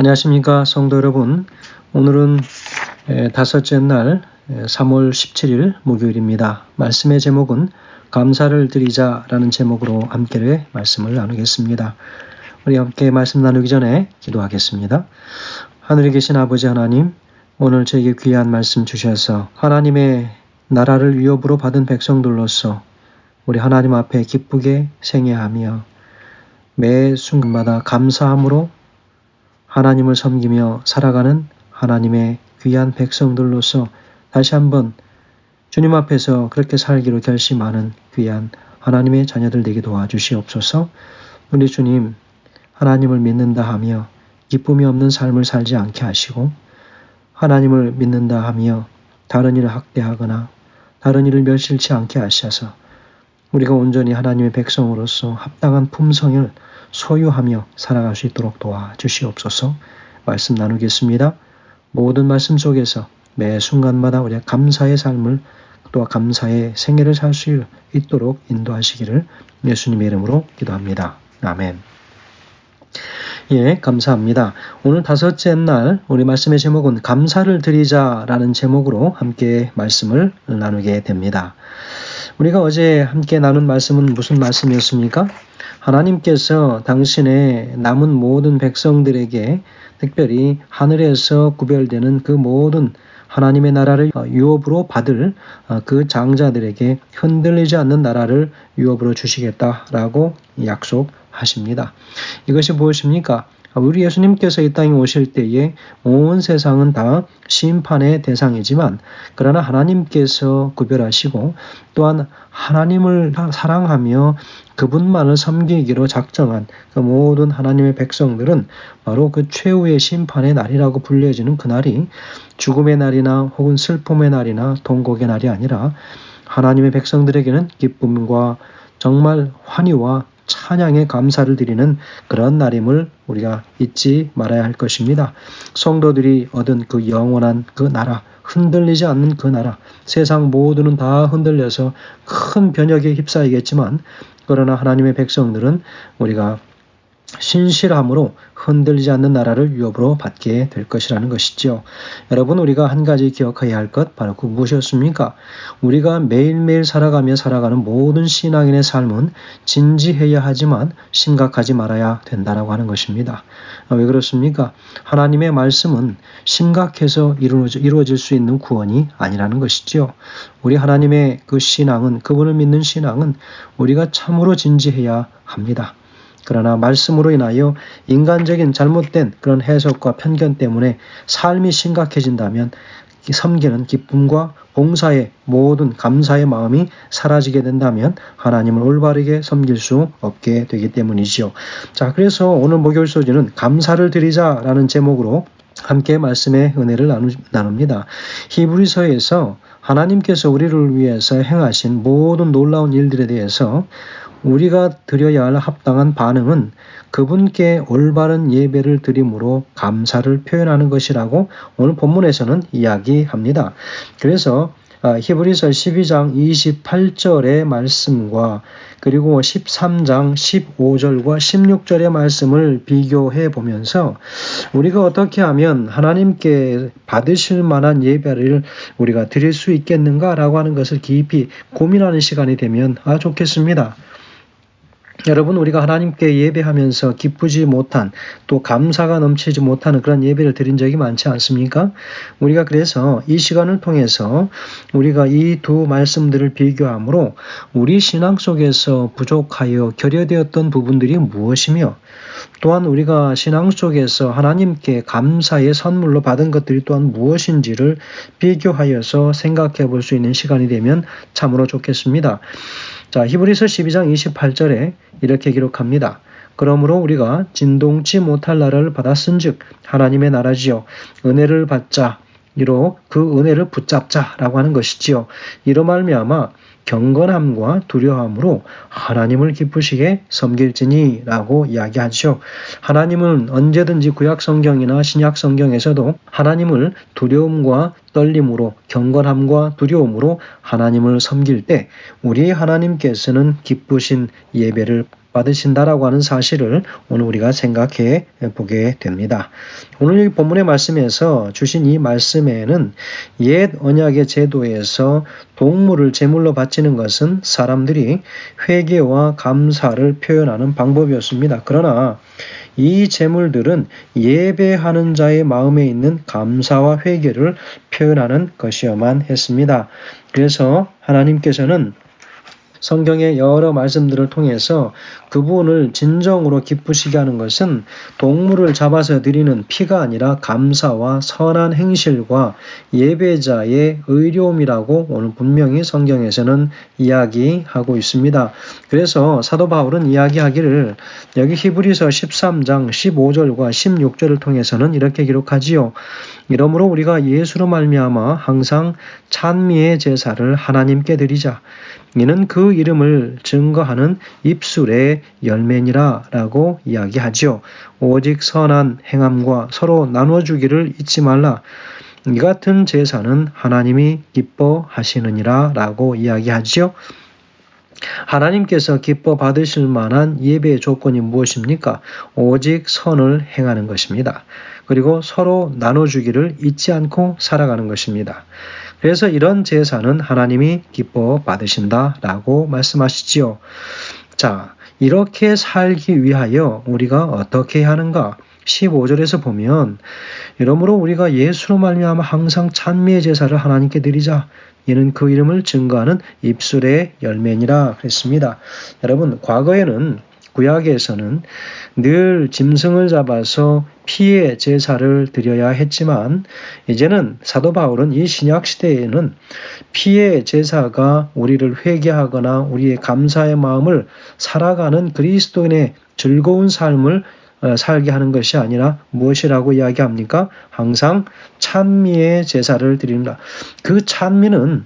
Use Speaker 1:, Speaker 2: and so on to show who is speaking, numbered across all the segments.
Speaker 1: 안녕하십니까 성도 여러분. 오늘은 다섯째 날 3월 17일 목요일입니다. 말씀의 제목은 감사를 드리자라는 제목으로 함께 말씀을 나누겠습니다. 우리 함께 말씀 나누기 전에 기도하겠습니다. 하늘에 계신 아버지 하나님, 오늘 저에게 귀한 말씀 주셔서 하나님의 나라를 위협으로 받은 백성들로서 우리 하나님 앞에 기쁘게 생애하며 매 순간마다 감사함으로 하나님을 섬기며 살아가는 하나님의 귀한 백성들로서 다시 한번 주님 앞에서 그렇게 살기로 결심하는 귀한 하나님의 자녀들 되게 도와주시옵소서. 우리 주님, 하나님을 믿는다 하며 기쁨이 없는 삶을 살지 않게 하시고, 하나님을 믿는다 하며 다른 일을 학대하거나 다른 일을 멸실치 않게 하셔서 우리가 온전히 하나님의 백성으로서 합당한 품성을 소유하며 살아갈 수 있도록 도와주시옵소서. 말씀 나누겠습니다. 모든 말씀 속에서 매 순간마다 우리가 감사의 삶을 또 감사의 생애를 살 수 있도록 인도하시기를 예수님의 이름으로 기도합니다. 아멘. 감사합니다. 오늘 다섯째 날 우리 말씀의 제목은 감사를 드리자라는 제목으로 함께 말씀을 나누게 됩니다. 우리가 어제 함께 나눈 말씀은 무슨 말씀이었습니까? 하나님께서 당신의 남은 모든 백성들에게 특별히 하늘에서 구별되는 그 모든 하나님의 나라를 유업으로 받을 그 장자들에게 흔들리지 않는 나라를 유업으로 주시겠다라고 약속하십니다. 이것이 무엇입니까? 우리 예수님께서 이 땅에 오실 때에 온 세상은 다 심판의 대상이지만 그러나 하나님께서 구별하시고 또한 하나님을 사랑하며 그분만을 섬기기로 작정한 그 모든 하나님의 백성들은 바로 그 최후의 심판의 날이라고 불려지는 그날이 죽음의 날이나 혹은 슬픔의 날이나 통곡의 날이 아니라 하나님의 백성들에게는 기쁨과 정말 환희와 찬양의 감사를 드리는 그런 날임을 우리가 잊지 말아야 할 것입니다. 성도들이 얻은 그 영원한 그 나라, 흔들리지 않는 그 나라, 세상 모두는 다 흔들려서 큰 변혁에 휩싸이겠지만 그러나 하나님의 백성들은 우리가 신실함으로 흔들리지 않는 나라를 유업으로 받게 될 것이라는 것이죠. 여러분, 우리가 한 가지 기억해야 할 것 바로 그 무엇이었습니까? 우리가 매일매일 살아가며 살아가는 모든 신앙인의 삶은 진지해야 하지만 심각하지 말아야 된다라고 하는 것입니다. 왜 그렇습니까? 하나님의 말씀은 심각해서 이루어질 수 있는 구원이 아니라는 것이죠. 우리 하나님의 그 신앙은, 그분을 믿는 신앙은 우리가 참으로 진지해야 합니다. 그러나 말씀으로 인하여 인간적인 잘못된 그런 해석과 편견 때문에 삶이 심각해진다면 섬기는 기쁨과 봉사의 모든 감사의 마음이 사라지게 된다면 하나님을 올바르게 섬길 수 없게 되기 때문이지요. 자, 그래서 오늘 목요일 소리는 감사를 드리자라는 제목으로 함께 말씀의 은혜를 나눕니다. 히브리서에서 하나님께서 우리를 위해서 행하신 모든 놀라운 일들에 대해서 우리가 드려야 할 합당한 반응은 그분께 올바른 예배를 드림으로 감사를 표현하는 것이라고 오늘 본문에서는 이야기합니다. 그래서 히브리서 12장 28절의 말씀과 그리고 13장 15절과 16절의 말씀을 비교해 보면서 우리가 어떻게 하면 하나님께 받으실 만한 예배를 우리가 드릴 수 있겠는가라고 하는 것을 깊이 고민하는 시간이 되면 좋겠습니다. 여러분, 우리가 하나님께 예배하면서 기쁘지 못한 또 감사가 넘치지 못하는 그런 예배를 드린 적이 많지 않습니까? 우리가 그래서 이 시간을 통해서 우리가 이 두 말씀들을 비교함으로 우리 신앙 속에서 부족하여 결여되었던 부분들이 무엇이며 또한 우리가 신앙 속에서 하나님께 감사의 선물로 받은 것들이 또한 무엇인지를 비교하여서 생각해 볼 수 있는 시간이 되면 참으로 좋겠습니다. 자, 히브리서 12장 28절에 이렇게 기록합니다. 그러므로 우리가 진동치 못할 나라를 받았은즉 하나님의 나라지요 은혜를 받자 이로 그 은혜를 붙잡자라고 하는 것이지요. 이로 말미암아 경건함과 두려움으로 하나님을 기쁘시게 섬길지니라고 이야기하죠. 하나님은 언제든지 구약 성경이나 신약 성경에서도 하나님을 두려움과 떨림으로 경건함과 두려움으로 하나님을 섬길 때 우리 하나님께서는 기쁘신 예배를 받으신다라고 하는 사실을 오늘 우리가 생각해 보게 됩니다. 오늘 이 본문의 말씀에서 주신 이 말씀에는 옛 언약의 제도에서 동물을 제물로 바치는 것은 사람들이 회개와 감사를 표현하는 방법이었습니다. 그러나 이 제물들은 예배하는 자의 마음에 있는 감사와 회개를 표현하는 것이어만 했습니다. 그래서 하나님께서는 성경의 여러 말씀들을 통해서 그분을 진정으로 기쁘시게 하는 것은 동물을 잡아서 드리는 피가 아니라 감사와 선한 행실과 예배자의 의로움이라고 오늘 분명히 성경에서는 이야기하고 있습니다. 그래서 사도 바울은 이야기하기를 여기 히브리서 13장 15절과 16절을 통해서는 이렇게 기록하지요. 이러므로 우리가 예수로 말미암아 항상 찬미의 제사를 하나님께 드리자. 이는 그 이름을 증거하는 입술의 열매니라 라고 이야기하지요. 오직 선한 행함과 서로 나눠주기를 잊지 말라. 이 같은 제사는 하나님이 기뻐하시느니라 라고 이야기하지요. 하나님께서 기뻐 받으실 만한 예배의 조건이 무엇입니까? 오직 선을 행하는 것입니다. 그리고 서로 나눠주기를 잊지 않고 살아가는 것입니다. 그래서 이런 제사는 하나님이 기뻐 받으신다라고 말씀하시지요. 자, 이렇게 살기 위하여 우리가 어떻게 해야 하는가? 15절에서 보면 이러므로 우리가 예수로 말미암아 항상 찬미의 제사를 하나님께 드리자. 이는 그 이름을 증거하는 입술의 열매니라 그랬습니다. 여러분, 과거에는 구약에서는 늘 짐승을 잡아서 피의 제사를 드려야 했지만 이제는 사도 바울은 이 신약 시대에는 피의 제사가 우리를 회개하거나 우리의 감사의 마음을 살아가는 그리스도인의 즐거운 삶을 살게 하는 것이 아니라 무엇이라고 이야기합니까? 항상 찬미의 제사를 드린다. 그 찬미는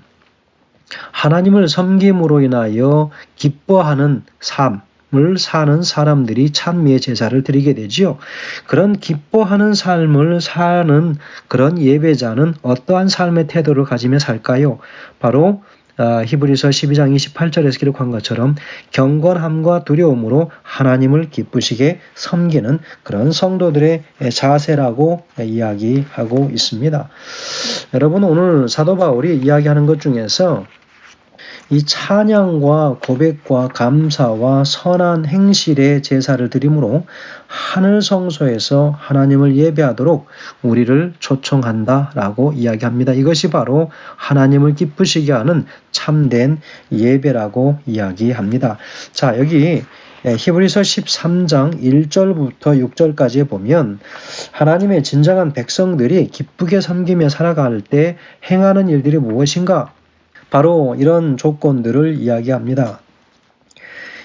Speaker 1: 하나님을 섬김으로 인하여 기뻐하는 삶을 사는 사람들이 찬미의 제사를 드리게 되지요. 그런 기뻐하는 삶을 사는 그런 예배자는 어떠한 삶의 태도를 가지며 살까요? 바로 히브리서 12장 28절에서 기록한 것처럼 경건함과 두려움으로 하나님을 기쁘시게 섬기는 그런 성도들의 자세라고 이야기하고 있습니다. 여러분, 오늘 사도 바울이 이야기하는 것 중에서 이 찬양과 고백과 감사와 선한 행실의 제사를 드림으로 하늘 성소에서 하나님을 예배하도록 우리를 초청한다라고 이야기합니다. 이것이 바로 하나님을 기쁘시게 하는 참된 예배라고 이야기합니다. 자, 여기 히브리서 13장 1절부터 6절까지 보면 하나님의 진정한 백성들이 기쁘게 섬기며 살아갈 때 행하는 일들이 무엇인가? 바로 이런 조건들을 이야기합니다.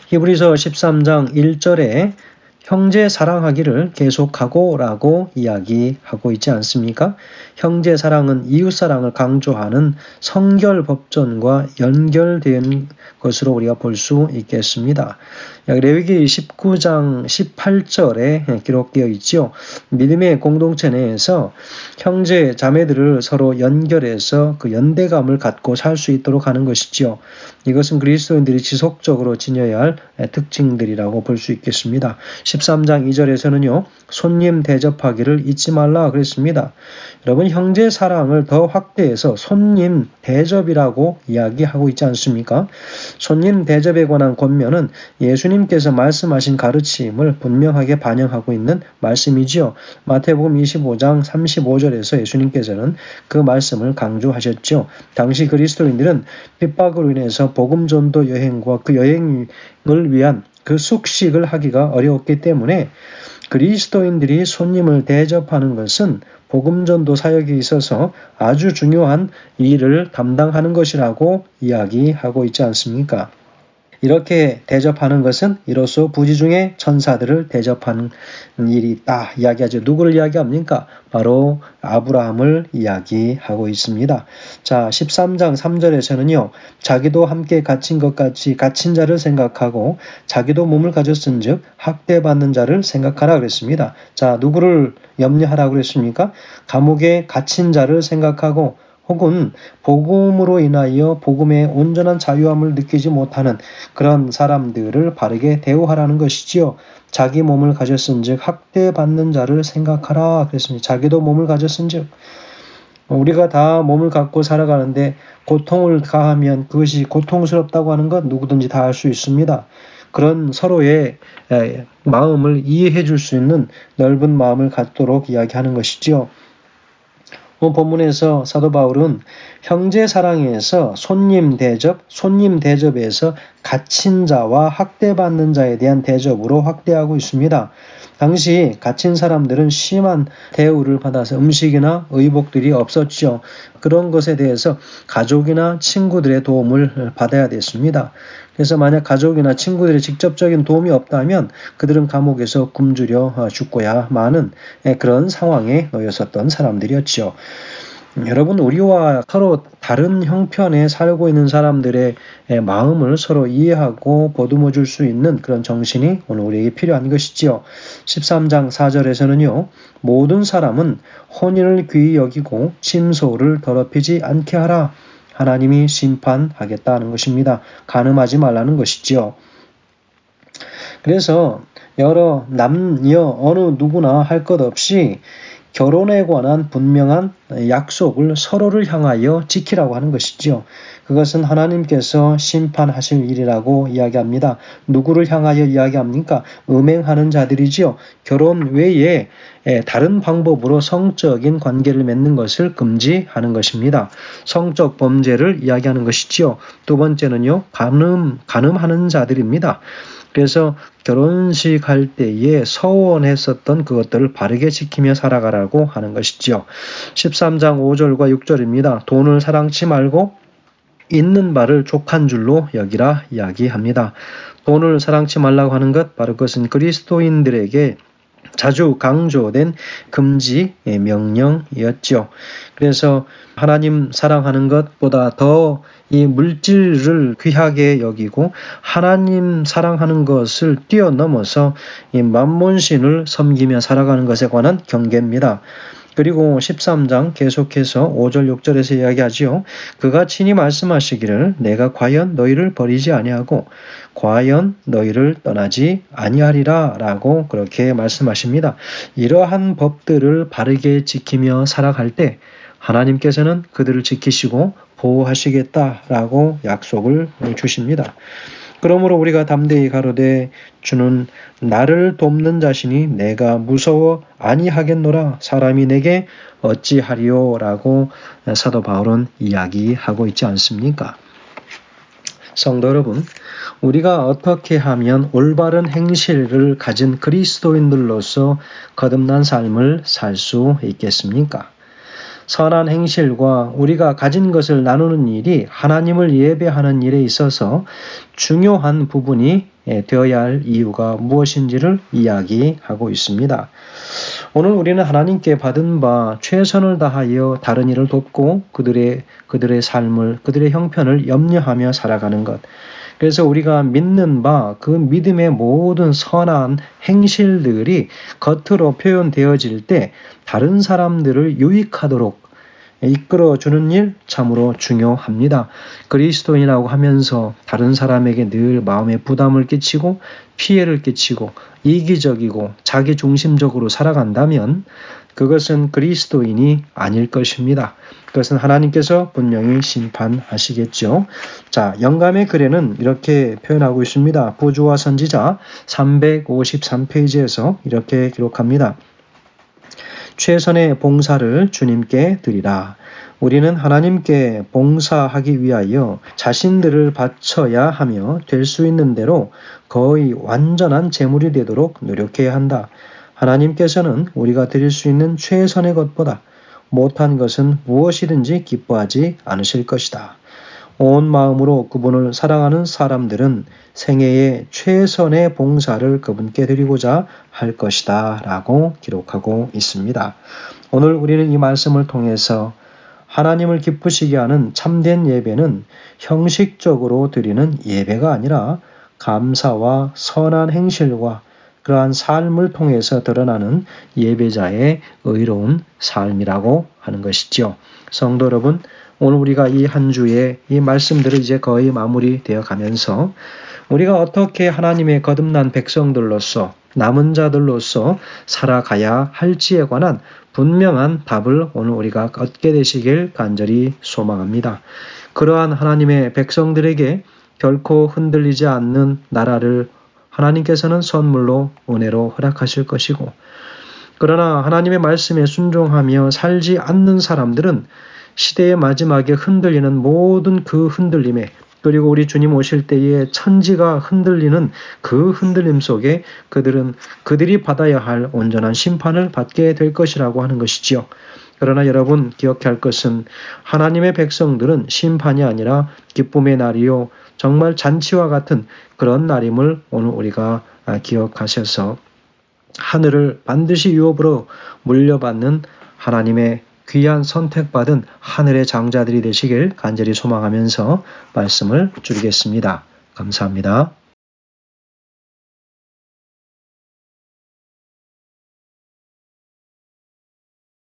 Speaker 1: 히브리서 13장 1절에 형제 사랑하기를 계속하고 라고 이야기하고 있지 않습니까? 형제 사랑은 이웃 사랑을 강조하는 성결 법전과 연결된 것으로 우리가 볼 수 있겠습니다. 레위기 19장 18절에 기록되어 있죠. 믿음의 공동체 내에서 형제 자매들을 서로 연결해서 그 연대감을 갖고 살 수 있도록 하는 것이지요. 이것은 그리스도인들이 지속적으로 지녀야 할 특징들이라고 볼 수 있겠습니다. 13장 2절에서는요. 손님 대접하기를 잊지 말라 그랬습니다. 여러분, 형제 사랑을 더 확대해서 손님 대접이라고 이야기하고 있지 않습니까? 손님 대접에 관한 권면은 예수님께서 말씀하신 가르침을 분명하게 반영하고 있는 말씀이지요. 마태복음 25장 35절에서 예수님께서는 그 말씀을 강조하셨죠. 당시 그리스도인들은 핍박으로 인해서 복음 전도 여행과 그 여행을 위한 그 숙식을 하기가 어려웠기 때문에 그리스도인들이 손님을 대접하는 것은 복음 전도 사역에 있어서 아주 중요한 일을 담당하는 것이라고 이야기하고 있지 않습니까? 이렇게 대접하는 것은 이로써 부지 중에 천사들을 대접하는 일이 있다 이야기하죠. 누구를 이야기합니까? 바로 아브라함을 이야기하고 있습니다. 자, 13장 3절에서는요. 자기도 함께 갇힌 것 같이 갇힌 자를 생각하고 자기도 몸을 가졌은 즉 학대받는 자를 생각하라 그랬습니다. 자, 누구를 염려하라고 그랬습니까? 감옥에 갇힌 자를 생각하고 혹은 복음으로 인하여 복음의 온전한 자유함을 느끼지 못하는 그런 사람들을 바르게 대우하라는 것이지요. 자기 몸을 가졌은즉 학대받는 자를 생각하라 그랬습니다. 자기도 몸을 가졌은즉 우리가 다 몸을 갖고 살아가는데 고통을 가하면 그것이 고통스럽다고 하는 것 누구든지 다 알 수 있습니다. 그런 서로의 마음을 이해해 줄 수 있는 넓은 마음을 갖도록 이야기하는 것이지요. 본문에서 사도 바울은 형제 사랑에서 손님 대접에서 갇힌 자와 학대받는 자에 대한 대접으로 확대하고 있습니다. 당시 갇힌 사람들은 심한 대우를 받아서 음식이나 의복들이 없었죠. 그런 것에 대해서 가족이나 친구들의 도움을 받아야 됐습니다. 그래서 만약 가족이나 친구들의 직접적인 도움이 없다면 그들은 감옥에서 굶주려 죽고야 마는 그런 상황에 놓였었던 사람들이었죠. 여러분, 우리와 서로 다른 형편에 살고 있는 사람들의 마음을 서로 이해하고 보듬어 줄 수 있는 그런 정신이 오늘 우리에게 필요한 것이지요. 13장 4절에서는요. 모든 사람은 혼인을 귀히 여기고 침소를 더럽히지 않게 하라. 하나님이 심판하겠다는 것입니다. 간음하지 말라는 것이지요. 그래서 여러 남녀 어느 누구나 할 것 없이 결혼에 관한 분명한 약속을 서로를 향하여 지키라고 하는 것이지요. 그것은 하나님께서 심판하실 일이라고 이야기합니다. 누구를 향하여 이야기합니까? 음행하는 자들이지요. 결혼 외에 다른 방법으로 성적인 관계를 맺는 것을 금지하는 것입니다. 성적 범죄를 이야기하는 것이지요. 두 번째는요, 간음하는 자들입니다. 그래서 결혼식 할 때에 서원했었던 그것들을 바르게 지키며 살아가라고 하는 것이지요. 13장 5절과 6절입니다. 돈을 사랑치 말고 있는 바를 족한 줄로 여기라 이야기합니다. 돈을 사랑치 말라고 하는 것, 바로 그것은 그리스도인들에게 자주 강조된 금지 명령이었죠. 그래서 하나님 사랑하는 것보다 더 이 물질을 귀하게 여기고 하나님 사랑하는 것을 뛰어넘어서 이 만몬신을 섬기며 살아가는 것에 관한 경계입니다. 그리고 13장 계속해서 5절 6절에서 이야기하지요. 그가 친히 말씀하시기를 내가 과연 너희를 버리지 아니하고 과연 너희를 떠나지 아니하리라 라고 그렇게 말씀하십니다. 이러한 법들을 바르게 지키며 살아갈 때 하나님께서는 그들을 지키시고 보호하시겠다라고 약속을 주십니다. 그러므로 우리가 담대히 가로되 주는 나를 돕는 자신이 내가 무서워 아니하겠노라 사람이 내게 어찌하리요 라고 사도 바울은 이야기하고 있지 않습니까? 성도 여러분, 우리가 어떻게 하면 올바른 행실을 가진 그리스도인들로서 거듭난 삶을 살 수 있겠습니까? 선한 행실과 우리가 가진 것을 나누는 일이 하나님을 예배하는 일에 있어서 중요한 부분이 되어야 할 이유가 무엇인지를 이야기하고 있습니다. 오늘 우리는 하나님께 받은 바 최선을 다하여 다른 이를 돕고 그들의 삶을, 그들의 형편을 염려하며 살아가는 것. 그래서 우리가 믿는 바 그 믿음의 모든 선한 행실들이 겉으로 표현되어질 때 다른 사람들을 유익하도록 이끌어주는 일 참으로 중요합니다. 그리스도인이라고 하면서 다른 사람에게 늘 마음에 부담을 끼치고 피해를 끼치고 이기적이고 자기중심적으로 살아간다면 그것은 그리스도인이 아닐 것입니다. 그것은 하나님께서 분명히 심판하시겠죠. 자, 영감의 글에는 이렇게 표현하고 있습니다. 부조와 선지자 353페이지에서 이렇게 기록합니다. 최선의 봉사를 주님께 드리라. 우리는 하나님께 봉사하기 위하여 자신들을 바쳐야 하며 될 수 있는 대로 거의 완전한 제물이 되도록 노력해야 한다. 하나님께서는 우리가 드릴 수 있는 최선의 것보다 못한 것은 무엇이든지 기뻐하지 않으실 것이다. 온 마음으로 그분을 사랑하는 사람들은 생애의 최선의 봉사를 그분께 드리고자 할 것이다 라고 기록하고 있습니다. 오늘 우리는 이 말씀을 통해서 하나님을 기쁘시게 하는 참된 예배는 형식적으로 드리는 예배가 아니라 감사와 선한 행실과 그러한 삶을 통해서 드러나는 예배자의 의로운 삶이라고 하는 것이지요. 성도 여러분, 오늘 우리가 이 한 주에 이 말씀들을 이제 거의 마무리되어 가면서 우리가 어떻게 하나님의 거듭난 백성들로서 남은 자들로서 살아가야 할지에 관한 분명한 답을 오늘 우리가 얻게 되시길 간절히 소망합니다. 그러한 하나님의 백성들에게 결코 흔들리지 않는 나라를 하나님께서는 선물로 은혜로 허락하실 것이고, 그러나 하나님의 말씀에 순종하며 살지 않는 사람들은 시대의 마지막에 흔들리는 모든 그 흔들림에, 그리고 우리 주님 오실 때에 천지가 흔들리는 그 흔들림 속에 그들이 받아야 할 온전한 심판을 받게 될 것이라고 하는 것이지요. 그러나 여러분 기억해야 할 것은 하나님의 백성들은 심판이 아니라 기쁨의 날이요, 정말 잔치와 같은 그런 날임을 오늘 우리가 기억하셔서 하늘을 반드시 유업으로 물려받는 하나님의 귀한 선택받은 하늘의 장자들이 되시길 간절히 소망하면서 말씀을 줄이겠습니다. 감사합니다.